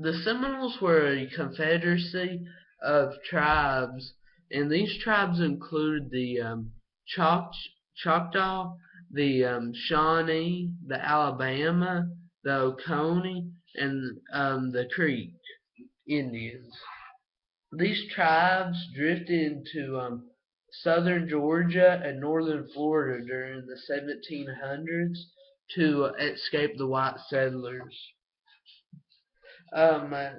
The Seminoles were a confederacy of tribes, and these tribes included the Choc- Choctaw, the Shawnee, the Alabama, the Oconee, and the Creek Indians. These tribes drifted into southern Georgia and northern Florida during the 1700s to escape the white settlers. Um, uh,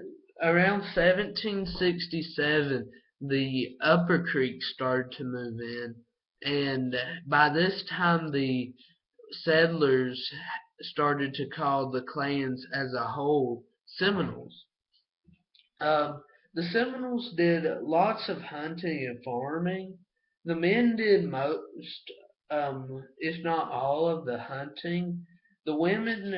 Around 1767, the Upper Creek started to move in, and by this time, the settlers started to call the clans as a whole Seminoles. The Seminoles did lots of hunting and farming. The men did most, if not all, of the hunting. The women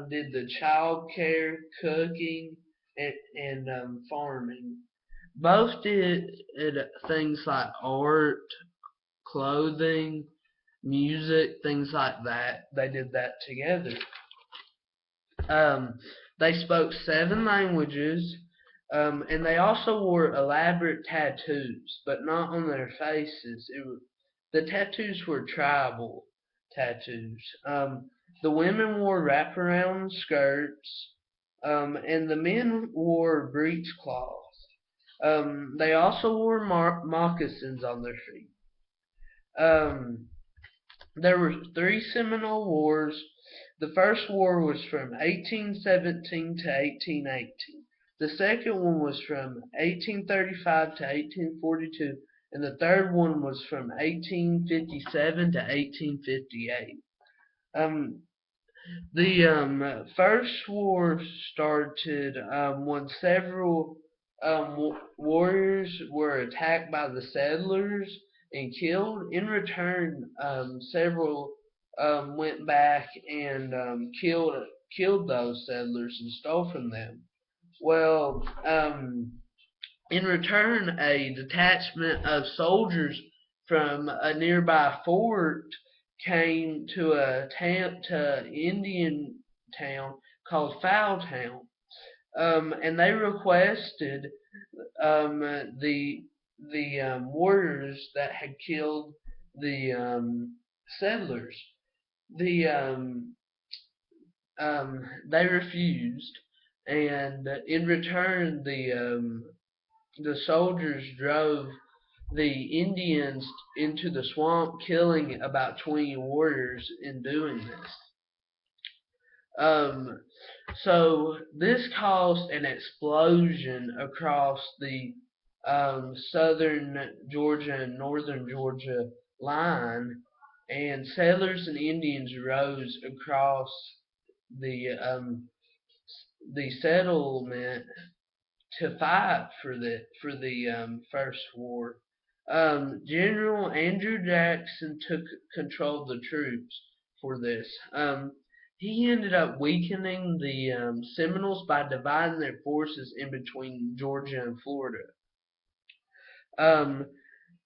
did the child care, cooking, and farming. Both did things like art, clothing, music, things like that. They did that together. Um, they spoke 7 languages, and they also wore elaborate tattoos, but not on their faces. The tattoos were tribal tattoos. The women wore wraparound skirts, and the men wore breechcloths. They also wore moccasins on their feet. Um, there were 3 Seminole Wars. The first war was from 1817 to 1818. The second one was from 1835 to 1842, and the third one was from 1857 to 1858. Um, the first war started when several warriors were attacked by the settlers and killed. In return, several went back and killed those settlers and stole from them. Well, in return, a detachment of soldiers from a nearby fort came to to Indian town called Foultown, and they requested um, the the warriors that had killed the settlers. The They refused, and in return, the soldiers drove the Indians into the swamp, killing about 20 warriors in doing this. Um, so this caused an explosion across the southern Georgia and northern Georgia line, and settlers and Indians rose across the um, the settlement to fight for the first war. General Andrew Jackson took control of the troops for this. He ended up weakening the Seminoles by dividing their forces in between Georgia and Florida. Um,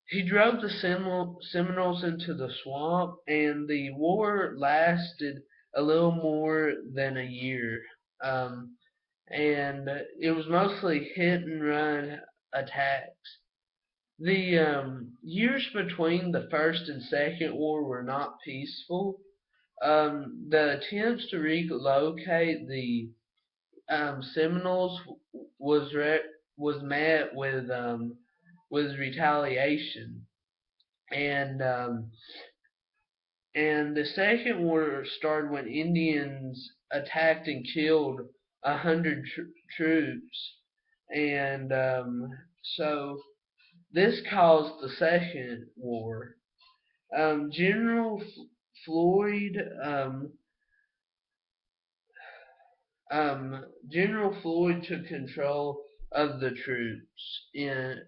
he drove the Seminoles into the swamp, and the war lasted a little more than a year. Um, and it was mostly hit and run attacks. The years between the first and second war were not peaceful. The attempts to relocate the Seminoles was was met with retaliation, and the second war started when Indians attacked and killed 100 troops, and so this caused the second war. General Floyd General Floyd took control of the troops, and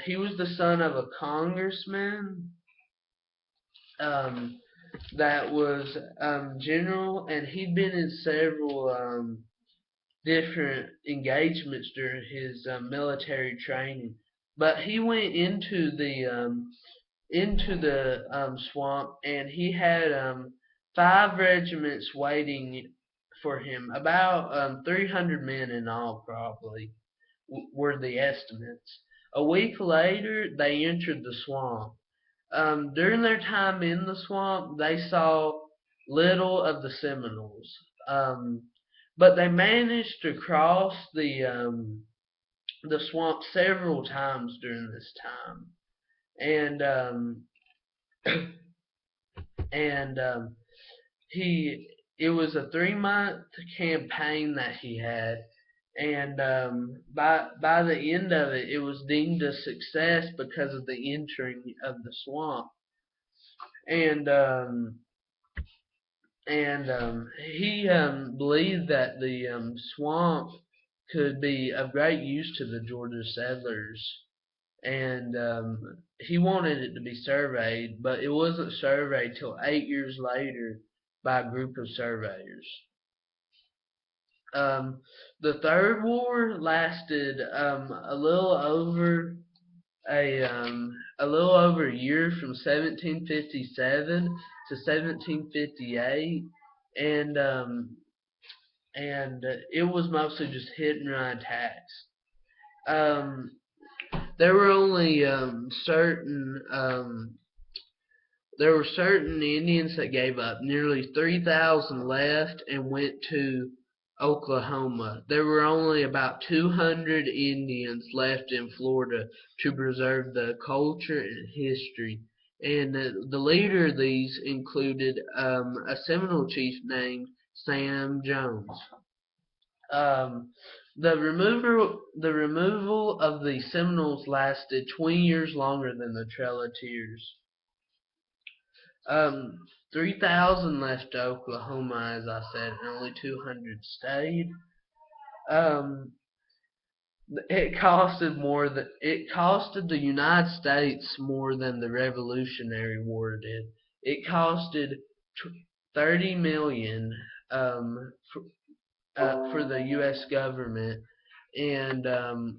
he was the son of a congressman um, that was general, and he'd been in several different engagements during his military training. But he went into the swamp, and he had 5 regiments waiting for him. About 300 men in all, probably, were the estimates. A week later, they entered the swamp. During their time in the swamp, they saw little of the Seminoles, um, but they managed to cross the swamp several times during this time, and and he it was a 3 month campaign that he had, and by the end of it, it was deemed a success because of the entering of the swamp, and he believed that the swamp could be of great use to the Georgia settlers, and he wanted it to be surveyed, but it wasn't surveyed till 8 years later by a group of surveyors. Um, the Third War lasted a little over a year, from 1757 to 1758, and it was mostly just hit and run attacks. Um, there were only certain Indians that gave up. Nearly 3,000 left and went to Oklahoma. There were only about 200 Indians left in Florida to preserve the culture and history. And the leader of these included a Seminole chief named Sam Jones. Um, the removal of the Seminoles lasted 20 years longer than the Trail of Tears. 3,000 left Oklahoma, as I said, and only 200 stayed. Um, it costed the United States more than the Revolutionary War did. It costed 30 million for the U.S. government, and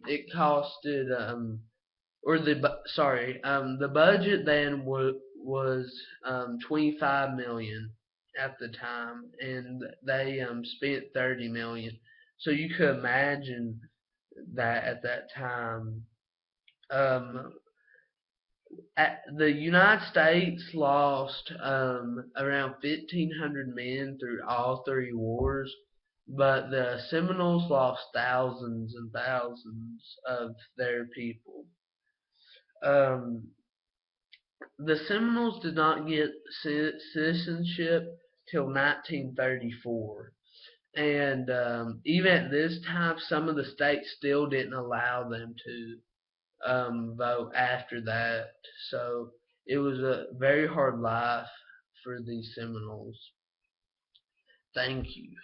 it costed the budget then was 25 million at the time, and they spent 30 million. So you could imagine that at that time, um, the United States lost around 1,500 men through all three wars, but the Seminoles lost thousands and thousands of their people. Um, the Seminoles did not get citizenship till 1934. And even at this time, some of the states still didn't allow them to vote after that. So it was a very hard life for the Seminoles. Thank you.